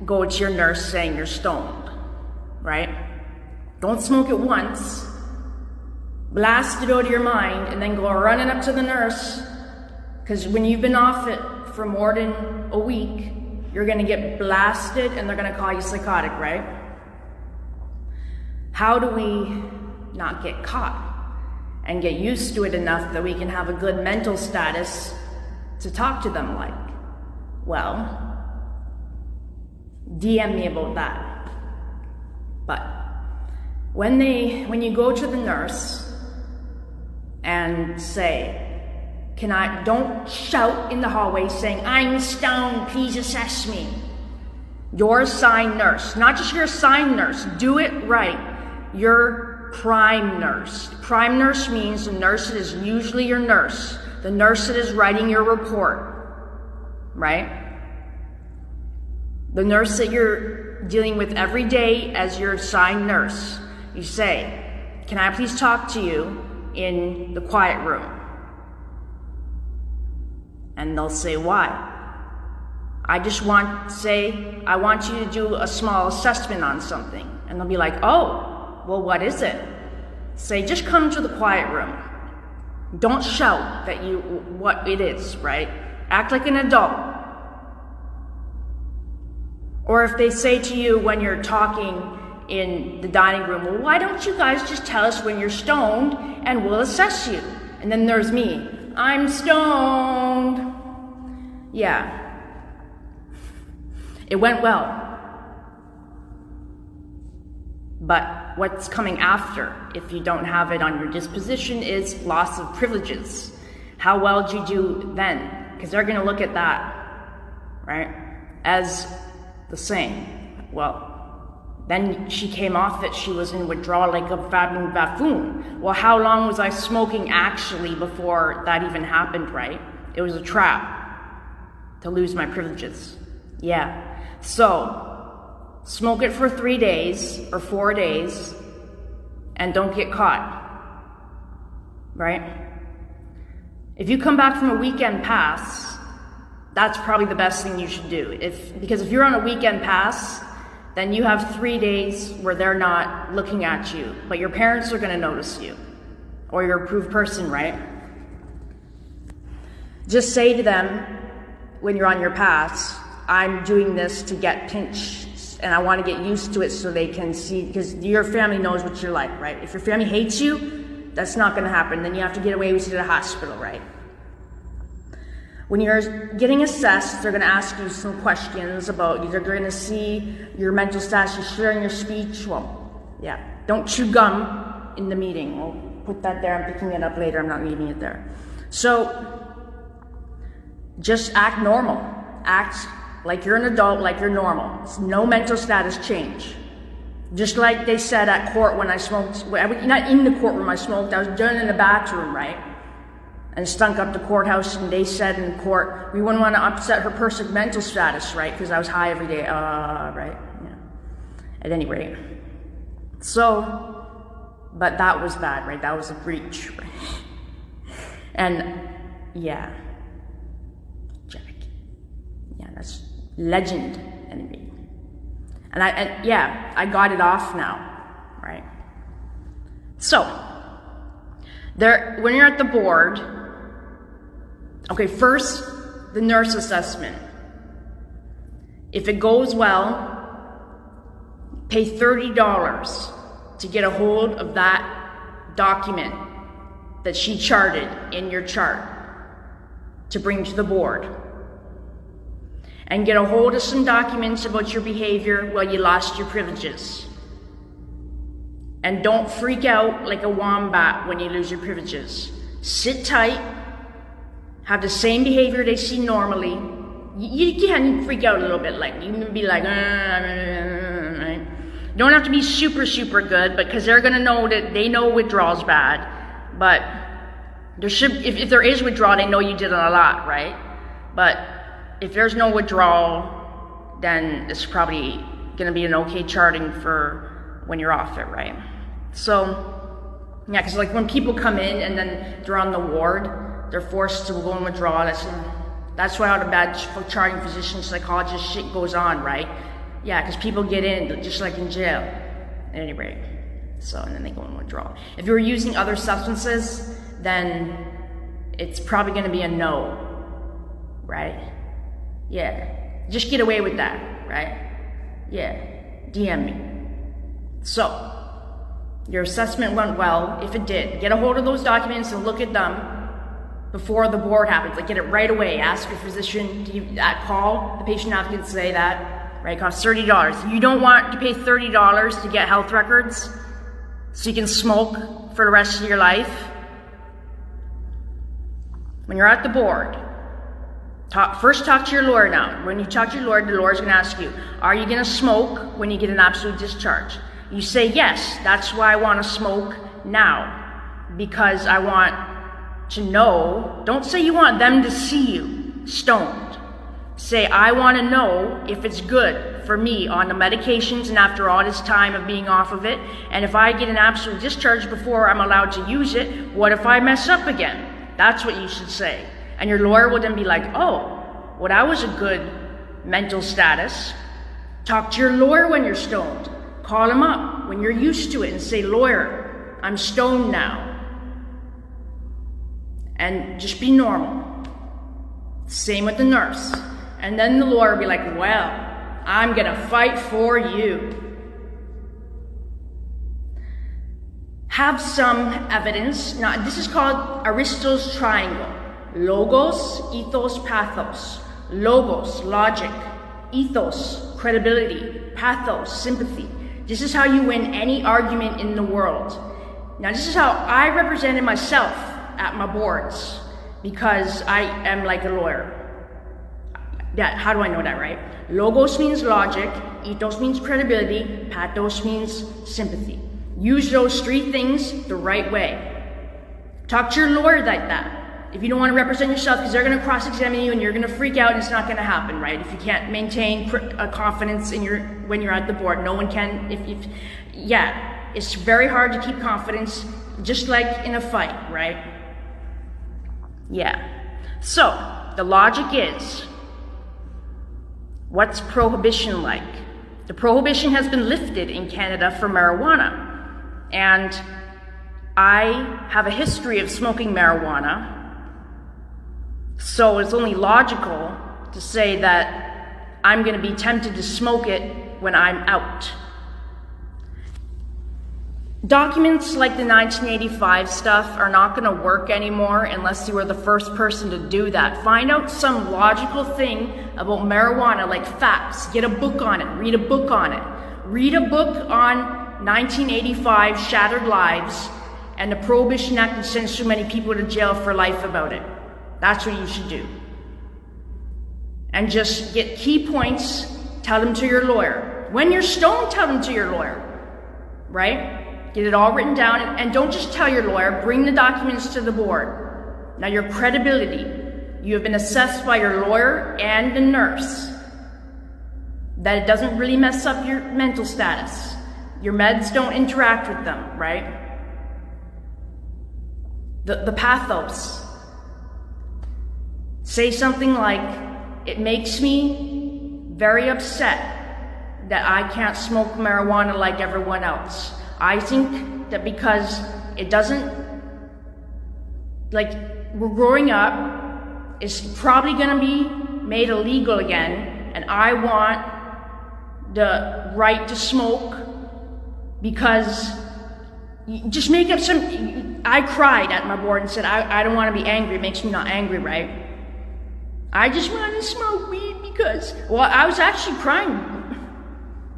go to your nurse saying you're stoned, right? Don't smoke it once, blast it out of your mind, and then go running up to the nurse, because when you've been off it for more than a week, you're gonna get blasted and they're gonna call you psychotic, right? How do we not get caught and get used to it enough that we can have a good mental status to talk to them like? Well, DM me about that. But when you go to the nurse and say, don't shout in the hallway saying, I'm stoned, please assess me. Your assigned nurse, not just your assigned nurse, do it right. Your prime nurse. Prime nurse means the nurse that is usually your nurse, the nurse that is writing your report, right? The nurse that you're dealing with every day as your assigned nurse. You say, can I please talk to you in the quiet room? And they'll say, why? I want you to do a small assessment on something. And they'll be like, oh, well, what is it? Say, just come to the quiet room. Don't shout what it is, right? Act like an adult. Or if they say to you when you're talking in the dining room, well, why don't you guys just tell us when you're stoned and we'll assess you? And then there's me. I'm stoned. Yeah. It went well. But what's coming after, if you don't have it on your disposition, is loss of privileges. How well did you do then? Because they're going to look at that, right, as the same. Well, then she came off it, she was in withdrawal like a buffoon. Well, how long was I smoking actually before that even happened, right? It was a trap to lose my privileges. Yeah. So, smoke it for 3 days or 4 days and don't get caught, right? If you come back from a weekend pass, that's probably the best thing you should do. Because if you're on a weekend pass, then you have 3 days where they're not looking at you, but your parents are gonna notice you, or your approved person, right? Just say to them, when you're on your pass, I'm doing this to get pinched, and I wanna get used to it so they can see, because your family knows what you're like, right? If your family hates you, that's not gonna happen. Then you have to get away with it to the hospital, right? When you're getting assessed, they're going to ask you some questions about, they're going to see your mental status, you're sharing your speech. Well, yeah, don't chew gum in the meeting. We'll put that there, I'm picking it up later, I'm not leaving it there. So, just act normal. Act like you're an adult, like you're normal. It's no mental status change. Just like they said at court when I smoked, not in the courtroom I smoked, I was doing it in the bathroom, right? And stunk up the courthouse, and they said in court, we wouldn't want to upset her person's mental status, right? Because I was high every day, right? Yeah. At any rate. So, but that was bad, right? That was a breach, right? And, yeah. Jack. Yeah, that's legend, anyway. And I got it off now, right? So, when you're at the board, okay, first, the nurse assessment. If it goes well, pay $30 to get a hold of that document that she charted in your chart to bring to the board. And get a hold of some documents about your behavior while you lost your privileges. And don't freak out like a wombat when you lose your privileges. Sit tight, have the same behavior they see normally. You can freak out a little bit, like you can be like, right? You don't have to be super, super good, because they're gonna know that they know withdrawal's bad. But there should, if there is withdrawal, they know you did it a lot, right? But if there's no withdrawal, then it's probably gonna be an okay charting for when you're off it, right? So, yeah, because like when people come in and then they're on the ward, they're forced to go in withdrawal. That's why all the bad charting physicians, psychologists, shit goes on, right? Yeah, because people get in, just like in jail, at any rate. So, and then they go in withdrawal. If you're using other substances, then it's probably going to be a no, right? Yeah, just get away with that, right? Yeah, DM me. So, your assessment went well. If it did, get a hold of those documents and look at them before the board happens. Like, get it right away. Ask your physician to call the patient advocate to say that, right? It costs $30. You don't want to pay $30 to get health records so you can smoke for the rest of your life. When you're at the board, first talk to your lawyer now. When you talk to your lawyer, the lawyer's going to ask you, are you going to smoke when you get an absolute discharge? You say, yes, that's why I want to smoke now, because I want to know. Don't say you want them to see you stoned. Say, I want to know if it's good for me on the medications and after all this time of being off of it. And if I get an absolute discharge before I'm allowed to use it, what if I mess up again? That's what you should say. And your lawyer will then be like, oh, well, that was a good mental status. Talk to your lawyer when you're stoned. Call him up when you're used to it and say, lawyer, I'm stoned now. And just be normal. Same with the nurse. And then the lawyer will be like, well, I'm going to fight for you. Have some evidence. Now, this is called Aristotle's triangle. Logos, ethos, pathos. Logos, logic. Ethos, credibility. Pathos, sympathy. This is how you win any argument in the world. Now, this is how I represented myself at my boards, because I am like a lawyer. Yeah, how do I know that, right? Logos means logic, ethos means credibility, pathos means sympathy. Use those three things the right way. Talk to your lawyer like that. If you don't want to represent yourself, because they're going to cross-examine you and you're going to freak out and it's not going to happen, right? If you can't maintain a confidence in when you're at the board, no one can. Yeah, it's very hard to keep confidence, just like in a fight, right? Yeah. So, the logic is, what's prohibition like? The prohibition has been lifted in Canada for marijuana. And I have a history of smoking marijuana. So it's only logical to say that I'm going to be tempted to smoke it when I'm out. Documents like the 1985 stuff are not going to work anymore unless you were the first person to do that. Find out some logical thing about marijuana, like facts. Get a book on it. Read a book on it. Read a book on 1985 Shattered Lives and the Prohibition Act that sends so many people to jail for life about it. That's what you should do. And just get key points, tell them to your lawyer. When you're stoned, tell them to your lawyer, right? Get it all written down, and don't just tell your lawyer, bring the documents to the board. Now, your credibility. You have been assessed by your lawyer and the nurse that it doesn't really mess up your mental status. Your meds don't interact with them, right? The pathos. Say something like, it makes me very upset that I can't smoke marijuana like everyone else. I think that because it doesn't, like, we're growing up, it's probably going to be made illegal again, and I want the right to smoke because just make up some. I cried at my board and said, I don't want to be angry. It makes me not angry, right? I just want to smoke weed because, well, I was actually crying.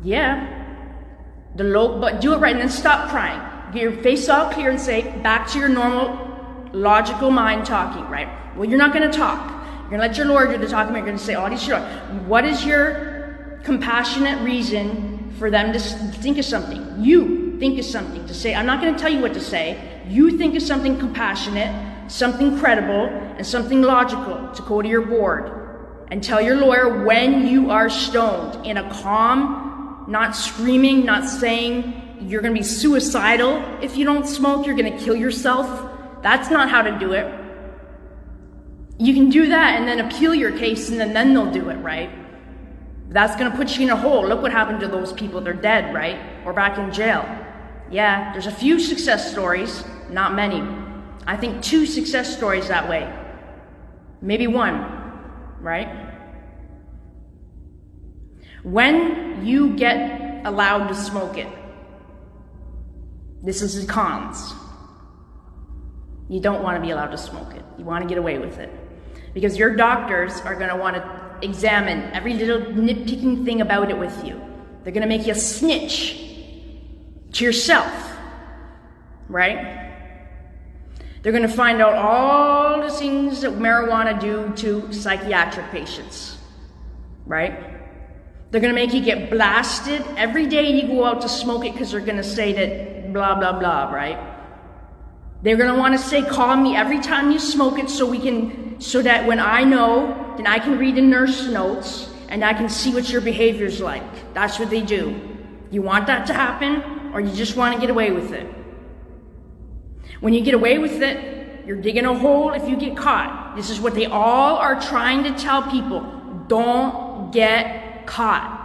Yeah. But do it right and then stop crying. Get your face all clear and say, back to your normal, logical mind talking, right? Well, you're not going to talk. You're going to let your lawyer do the talking, but you're going to say all these shit. What is your compassionate reason for them to think of something? You think of something to say. I'm not going to tell you what to say. You think of something compassionate, something credible, and something logical to go to your board and tell your lawyer when you are stoned in a calm, not screaming, not saying you're going to be suicidal if you don't smoke, you're going to kill yourself. That's not how to do it. You can do that and then appeal your case and then they'll do it, right? That's gonna put you in a hole. Look what happened to those people. They're dead, right? Or back in jail. Yeah, there's a few success stories, not many. I think 2 success stories that way. Maybe 1, right? When you get allowed to smoke it, this is the cons. You don't want to be allowed to smoke it. You want to get away with it. Because your doctors are going to want to examine every little nitpicking thing about it with you. They're going to make you a snitch to yourself, right? They're going to find out all the things that marijuana do to psychiatric patients, right? They're going to make you get blasted every day you go out to smoke it because they're going to say that blah, blah, blah, right? They're going to want to say, call me every time you smoke it so that when I know, then I can read the nurse notes and I can see what your behavior's like. That's what they do. You want that to happen, or you just want to get away with it? When you get away with it, you're digging a hole if you get caught. This is what they all are trying to tell people. Don't get caught.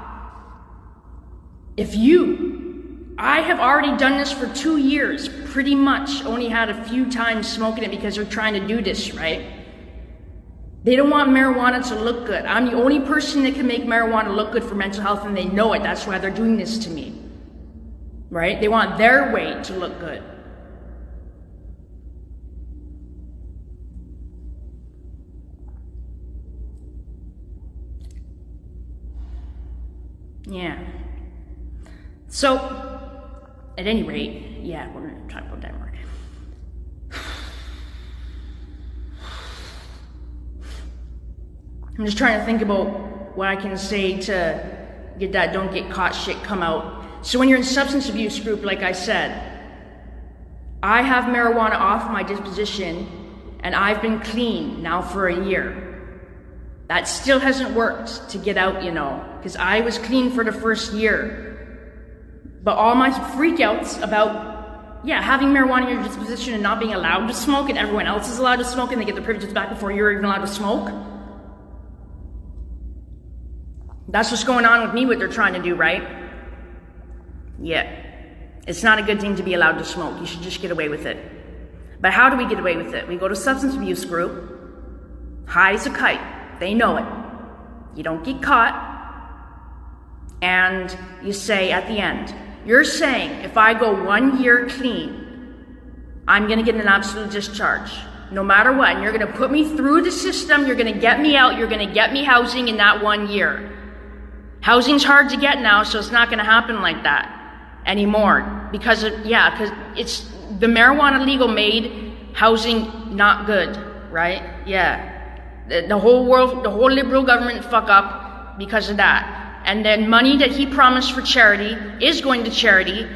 I have already done this for 2 years, pretty much. Only had a few times smoking it because they're trying to do this, right? They don't want marijuana to look good. I'm the only person that can make marijuana look good for mental health, and they know it. That's why they're doing this to me, right? They want their way to look good. Yeah. So, at any rate, yeah, we're going to talk about that more. I'm just trying to think about what I can say to get that don't get caught shit come out. So when you're in substance abuse group, like I said, I have marijuana off my disposition, and I've been clean now for a year. That still hasn't worked to get out, because I was clean for the first year. But all my freakouts about, having marijuana in your disposition and not being allowed to smoke, and everyone else is allowed to smoke, and they get the privileges back before you're even allowed to smoke. That's what's going on with me, what they're trying to do, right? Yeah. It's not a good thing to be allowed to smoke. You should just get away with it. But how do we get away with it? We go to substance abuse group, high as a kite. They know it. You don't get caught. And you say at the end, you're saying if I go 1 year clean, I'm going to get an absolute discharge. No matter what. And you're going to put me through the system. You're going to get me out. You're going to get me housing in that 1 year. Housing's hard to get now, so it's not going to happen like that anymore. Because it's the marijuana legal made housing not good, right? Yeah. The whole world, the whole liberal government fuck up because of that. And then money that he promised for charity is going to charity,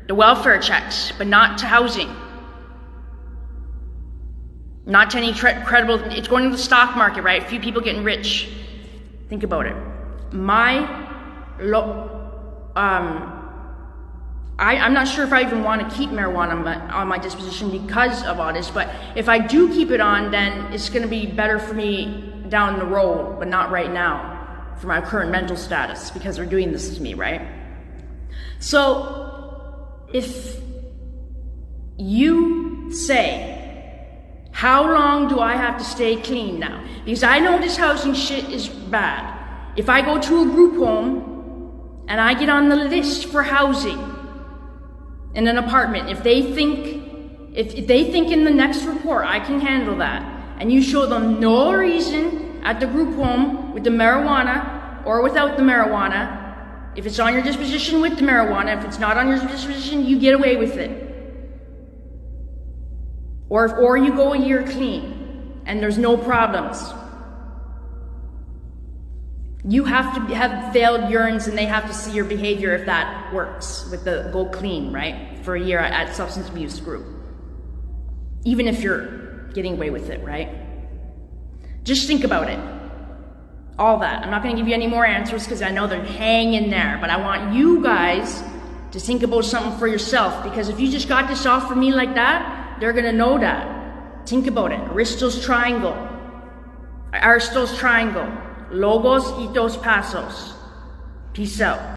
the welfare checks, but not to housing. Not to any credible, it's going to the stock market, right? A few people getting rich. Think about it. I'm not sure if I even want to keep marijuana on my disposition because of all this, but if I do keep it on, then it's going to be better for me down the road, but not right now for my current mental status, because they're doing this to me, right? So if you say, how long do I have to stay clean now? Because I know this housing shit is bad. If I go to a group home and I get on the list for housing in an apartment, if they think in the next report I can handle that, and you show them no reason at the group home with the marijuana or without the marijuana, if it's on your disposition with the marijuana, if it's not on your disposition, you get away with it. Or you go a year clean and there's no problems. You have to have failed urines, and they have to see your behavior if that works with the go clean, right? For a year at substance abuse group. Even if you're getting away with it, right? Just think about it. All that. I'm not going to give you any more answers because I know they're hanging there, but I want you guys to think about something for yourself, because if you just got this off for me like that, they're going to know that. Think about it. Aristotle's triangle. Logos, ethos, pathos. Peace out.